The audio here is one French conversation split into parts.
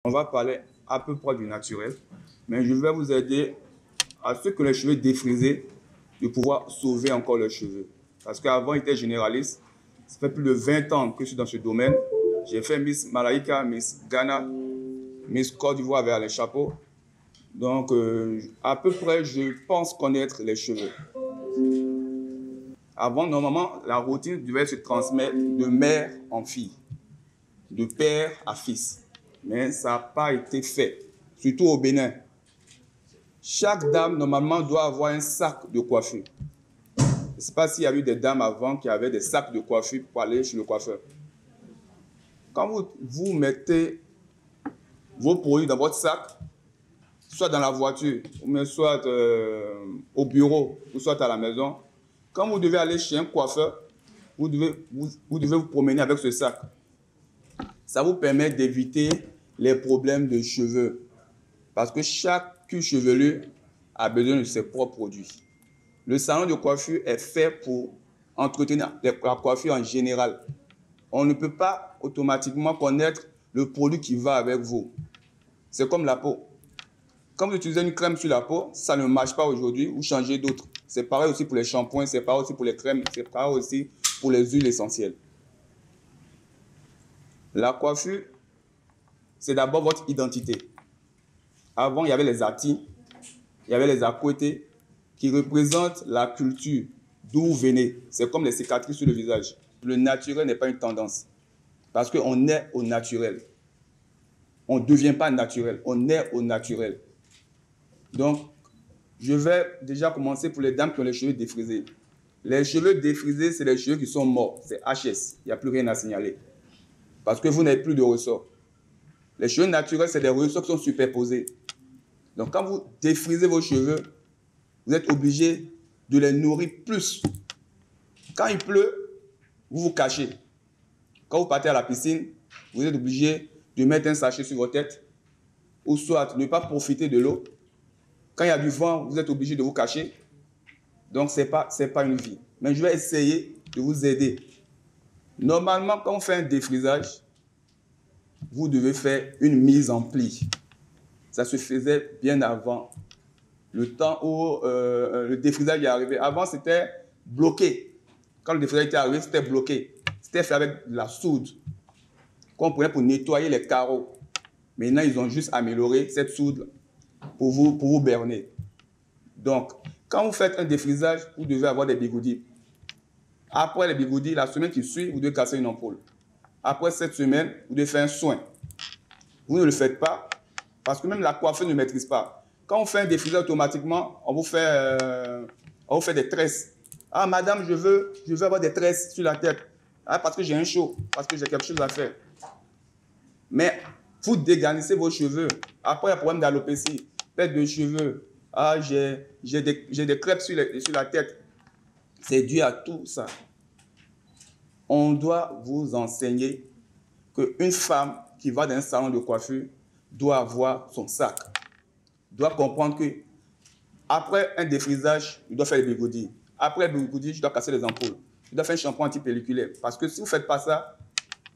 On va parler à peu près du naturel, mais je vais vous aider à ceux que les cheveux défrisés de pouvoir sauver encore leurs cheveux. Parce qu'avant, il était généraliste. Ça fait plus de 20 ans que je suis dans ce domaine. J'ai fait Miss Malaika, Miss Ghana, Miss Côte d'Ivoire avec les chapeaux. Donc, à peu près, je pense connaître les cheveux. Avant, normalement, la routine devait se transmettre de mère en fille, de père à fils. Mais ça n'a pas été fait, surtout au Bénin. Chaque dame, normalement, doit avoir un sac de coiffure. Je ne sais pas s'il y a eu des dames avant qui avaient des sacs de coiffure pour aller chez le coiffeur. Quand vous mettez vos produits dans votre sac, soit dans la voiture, ou soit au bureau, ou soit à la maison, quand vous devez aller chez un coiffeur, vous devez vous promener avec ce sac. Ça vous permet d'éviter les problèmes de cheveux. Parce que chaque cuir chevelu a besoin de ses propres produits. Le salon de coiffure est fait pour entretenir la coiffure en général. On ne peut pas automatiquement connaître le produit qui va avec vous. C'est comme la peau. Quand vous utilisez une crème sur la peau, ça ne marche pas aujourd'hui, vous changez d'autres. C'est pareil aussi pour les shampoings, c'est pareil aussi pour les crèmes, c'est pareil aussi pour les huiles essentielles. La coiffure, c'est d'abord votre identité. Avant, il y avait les atis, il y avait les aquetés qui représentent la culture d'où vous venez. C'est comme les cicatrices sur le visage. Le naturel n'est pas une tendance parce qu'on est au naturel. On ne devient pas naturel, on est au naturel. Donc, je vais déjà commencer pour les dames qui ont les cheveux défrisés. Les cheveux défrisés, c'est les cheveux qui sont morts. C'est HS. Il n'y a plus rien à signaler. Parce que vous n'avez plus de ressort. Les cheveux naturels, c'est des ressorts qui sont superposés. Donc, quand vous défrisez vos cheveux, vous êtes obligé de les nourrir plus. Quand il pleut, vous vous cachez. Quand vous partez à la piscine, vous êtes obligé de mettre un sachet sur votre tête ou soit ne pas profiter de l'eau. Quand il y a du vent, vous êtes obligé de vous cacher. Donc, ce n'est pas une vie. Mais je vais essayer de vous aider. Normalement, quand on fait un défrisage, vous devez faire une mise en pli. Ça se faisait bien avant le temps où le défrisage est arrivé. Avant, c'était bloqué. Quand le défrisage était arrivé, c'était bloqué. C'était fait avec de la soude qu'on prenait pour nettoyer les carreaux. Maintenant, ils ont juste amélioré cette soude pour vous berner. Donc, quand vous faites un défrisage, vous devez avoir des bigoudis. Après les bigoudis, la semaine qui suit, vous devez casser une ampoule. Après cette semaine, vous devez faire un soin. Vous ne le faites pas parce que même la coiffure ne maîtrise pas. Quand on fait un défrisage automatiquement, on vous fait des tresses. Ah, madame, je veux avoir des tresses sur la tête. Ah, parce que j'ai un show, parce que j'ai quelque chose à faire. Mais vous dégarnissez vos cheveux. Après, il y a un problème d'alopécie, perte de cheveux. Ah, j'ai des crêpes sur la tête. C'est dû à tout ça. On doit vous enseigner qu'une femme qui va dans un salon de coiffure doit avoir son sac. Doit comprendre que après un défrisage, il doit faire les bigoudis. Après les bigoudis, je dois casser les ampoules. Je dois faire un shampoing anti-pelliculaire. Parce que si vous ne faites pas ça,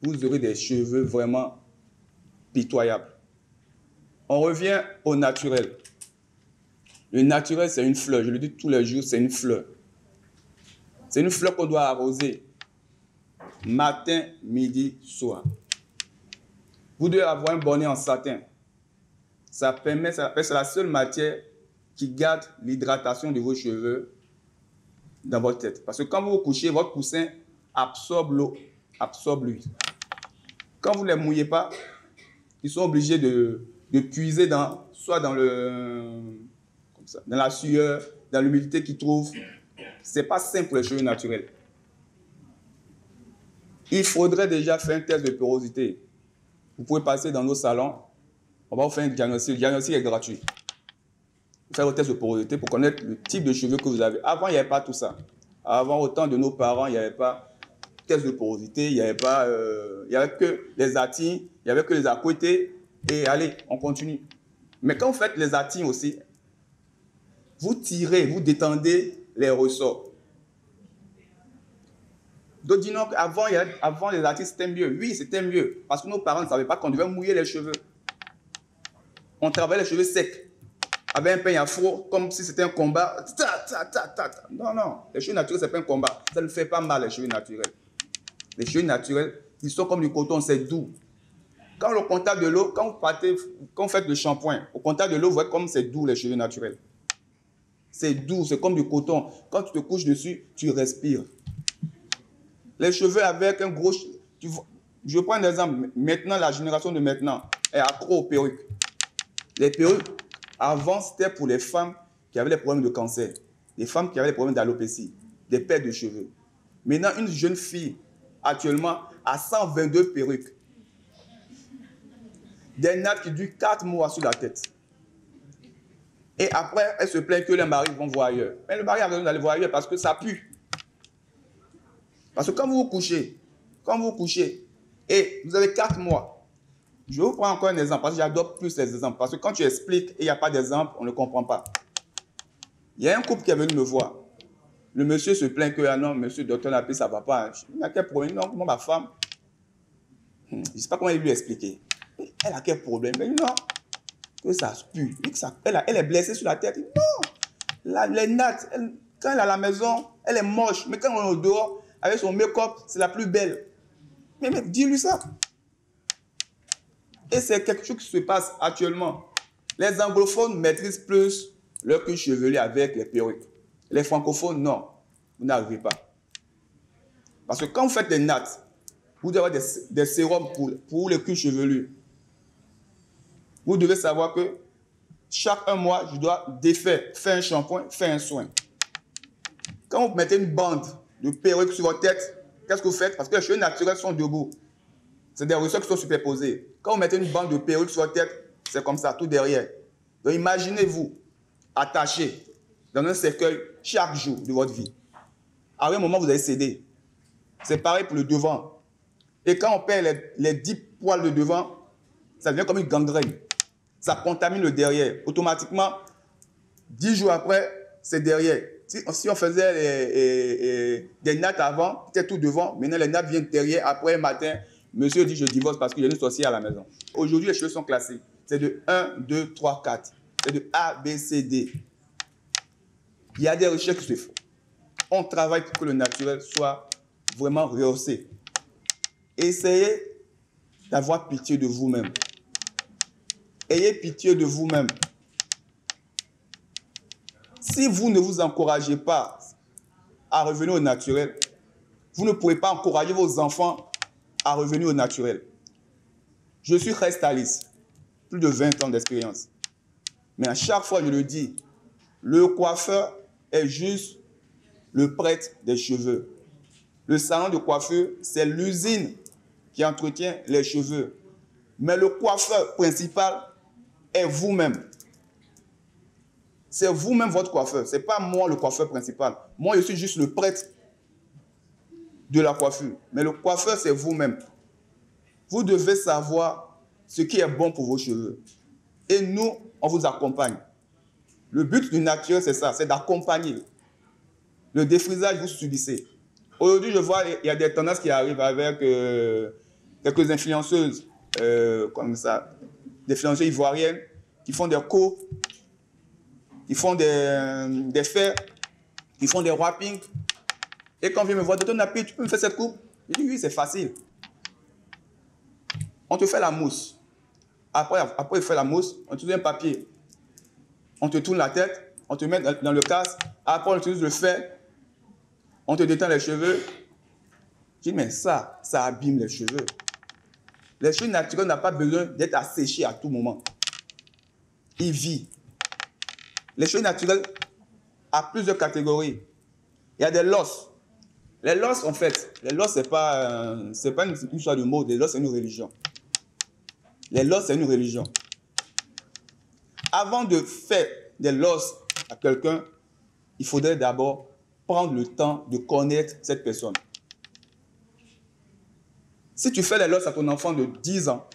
vous aurez des cheveux vraiment pitoyables. On revient au naturel. Le naturel, c'est une fleur. Je le dis tous les jours, c'est une fleur. C'est une fleur qu'on doit arroser matin, midi, soir. Vous devez avoir un bonnet en satin. C'est la seule matière qui garde l'hydratation de vos cheveux dans votre tête. Parce que quand vous vous couchez, votre coussin absorbe l'eau, absorbe l'huile. Quand vous ne les mouillez pas, ils sont obligés de puiser soit dans la sueur, dans l'humidité qu'ils trouvent. Ce n'est pas simple pour les cheveux naturels. Il faudrait déjà faire un test de porosité. Vous pouvez passer dans nos salons. On va vous faire un diagnostic. Le diagnostic est gratuit. Vous faites un test de porosité pour connaître le type de cheveux que vous avez. Avant, il n'y avait pas tout ça. Avant, au temps de nos parents, il n'y avait pas de test de porosité. Il n'y avait pas, il y avait que les atis, il n'y avait que les aquetés. Et allez, on continue. Mais quand vous faites les atis aussi, vous tirez, vous détendez les ressorts. D'autres disent non, avant les atis, c'était mieux. Oui, c'était mieux. Parce que nos parents ne savaient pas qu'on devait mouiller les cheveux. On travaille les cheveux secs, avec un peigne afro, comme si c'était un combat. Non, non, les cheveux naturels, ce n'est pas un combat. Ça ne fait pas mal, les cheveux naturels. Les cheveux naturels, ils sont comme du coton, c'est doux. Quand le contact de l'eau, quand vous faites le shampoing, au contact de l'eau, vous voyez comme c'est doux, les cheveux naturels. C'est doux, c'est comme du coton. Quand tu te couches dessus, tu respires. Les cheveux avec un gros... Je prends un exemple. Maintenant, la génération de maintenant est accro aux perruques. Les perruques, avant, c'était pour les femmes qui avaient des problèmes de cancer, les femmes qui avaient des problèmes d'alopécie, des pertes de cheveux. Maintenant, une jeune fille, actuellement, a 122 perruques. Des nattes qui durent 4 mois sur la tête. Et après, elle se plaint que les maris vont voir ailleurs. Mais le mari a besoin d'aller voir ailleurs parce que ça pue. Parce que quand vous vous couchez, et vous avez 4 mois, je vais vous prendre encore un exemple, parce que j'adopte plus les exemples. Parce que quand tu expliques et il n'y a pas d'exemple, on ne comprend pas. Il y a un couple qui est venu me voir. Le monsieur se plaint que, ah non, monsieur docteur Lapis, ça ne va pas. Il a quel problème? Non, moi, ma femme, je ne sais pas comment il lui expliquer. Elle a quel problème? Mais non, que ça pue. Elle est blessée sur la tête. Non, les nattes, quand elle est à la maison, elle est moche. Mais quand on est au dehors, avec son make-up, c'est la plus belle. Mais dis-lui ça. Et c'est quelque chose qui se passe actuellement. Les anglophones maîtrisent plus leur cuir chevelu avec les perruques. Les francophones, non. Vous n'arrivez pas. Parce que quand vous faites des nattes, vous devez avoir des sérums pour les cuirs chevelus. Vous devez savoir que chaque 1 mois, je dois défaire, faire un shampoing, faire un soin. Quand vous mettez une bande de perruque sur votre tête, qu'est-ce que vous faites? Parce que les cheveux naturels sont debout. C'est des ressorts qui sont superposés. Quand vous mettez une bande de perruque sur votre tête, c'est comme ça, tout derrière. Donc imaginez-vous attaché dans un cercueil chaque jour de votre vie. À un moment, vous allez céder. C'est pareil pour le devant. Et quand on perd les 10 poils de devant, ça devient comme une gangrène. Ça contamine le derrière. Automatiquement, 10 jours après, c'est derrière. Si on faisait des nattes avant, c'était tout devant. Maintenant, les nattes viennent derrière. Après, un matin, monsieur dit, je divorce parce qu'il y a une sorcière à la maison. Aujourd'hui, les cheveux sont classés. C'est de 1, 2, 3, 4. C'est de A, B, C, D. Il y a des recherches qui se font. On travaille pour que le naturel soit vraiment rehaussé. Essayez d'avoir pitié de vous-même. Ayez pitié de vous-même. Si vous ne vous encouragez pas à revenir au naturel, vous ne pourrez pas encourager vos enfants à revenir au naturel. Je suis hairstyliste, plus de 20 ans d'expérience. Mais à chaque fois, je le dis, le coiffeur est juste le prêtre des cheveux. Le salon de coiffeur, c'est l'usine qui entretient les cheveux. Mais le coiffeur principal est vous-même. C'est vous-même votre coiffeur. Ce n'est pas moi le coiffeur principal. Moi, je suis juste le prêtre de la coiffure. Mais le coiffeur, c'est vous-même. Vous devez savoir ce qui est bon pour vos cheveux. Et nous, on vous accompagne. Le but du naturel, c'est ça, c'est d'accompagner. Le défrisage, vous subissez. Aujourd'hui, je vois, il y a des tendances qui arrivent avec quelques influenceuses, comme ça, des influenceuses ivoiriennes, qui font des cours, qui font des fers, qui font des wrappings. Et quand on vient me voir, docteur Napi, tu peux me faire cette coupe? Je dis oui, c'est facile. On te fait la mousse. Après il fait la mousse, on te donne un papier. On te tourne la tête, on te met dans le casque. Après, on utilise le fer. On te détend les cheveux. Je dis, mais ça abîme les cheveux. Les cheveux naturels n'ont pas besoin d'être asséchés à tout moment. Ils vivent. Les cheveux naturels ont plusieurs catégories. Il y a des losses. Les losses, en fait, les losses, ce n'est pas une histoire de mots. Les losses, c'est une religion. Les losses, c'est une religion. Avant de faire des losses à quelqu'un, il faudrait d'abord prendre le temps de connaître cette personne. Si tu fais les losses à ton enfant de 10 ans,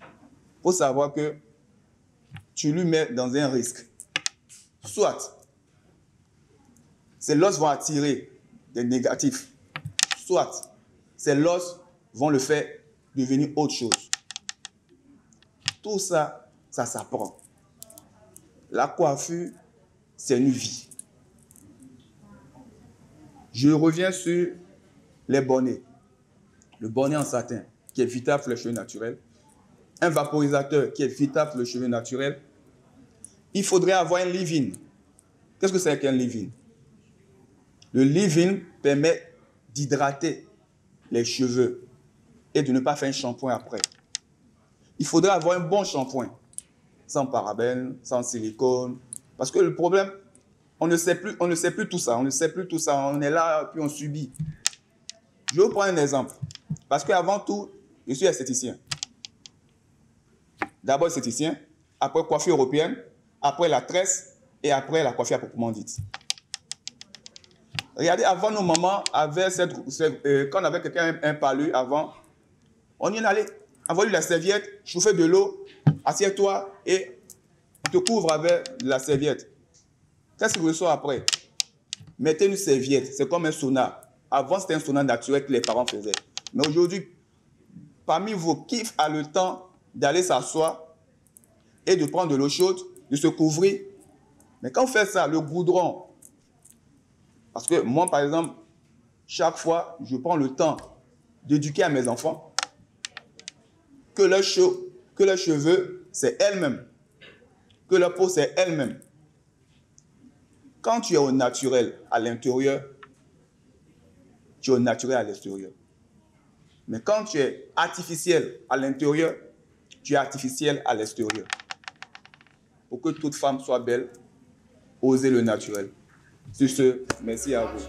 il faut savoir que tu lui mets dans un risque. Soit ces losses vont attirer des négatifs, soit ces losses vont le faire devenir autre chose. Tout ça, ça s'apprend. La coiffure, c'est une vie. Je reviens sur les bonnets. Le bonnet en satin, qui est vital pour les cheveux naturels. Un vaporisateur, qui est vital pour les cheveux naturels. Il faudrait avoir un leave-in. Qu'est-ce que c'est qu'un leave-in? Le leave-in permet d'hydrater les cheveux et de ne pas faire un shampoing après. Il faudrait avoir un bon shampoing, sans parabènes, sans silicone. Parce que le problème, on ne sait plus tout ça. On ne sait plus tout ça. On est là, puis on subit. Je vais vous prendre un exemple. Parce qu'avant tout, je suis esthéticien. D'abord esthéticien, après coiffure européenne, après la tresse et après la coiffure proprement dite. Regardez, avant, nos mamans avaient quand on avait quelqu'un un palu avant, on y allait, envoie-lui la serviette, chauffer de l'eau, assieds-toi et on te couvre avec la serviette. Qu'est-ce qu'il reçoit après? Mettez une serviette, c'est comme un sauna. Avant, c'était un sauna naturel que les parents faisaient. Mais aujourd'hui, parmi vous, qui a le temps d'aller s'asseoir et de prendre de l'eau chaude, de se couvrir? Mais quand on fait ça, le goudron, parce que moi, par exemple, chaque fois, je prends le temps d'éduquer à mes enfants que leurs cheveux, c'est elles-mêmes, que leur peau, c'est elle-même. Quand tu es au naturel à l'intérieur, tu es au naturel à l'extérieur. Mais quand tu es artificiel à l'intérieur, tu es artificiel à l'extérieur. Pour que toute femme soit belle, osez le naturel. Sur ce, merci à vous.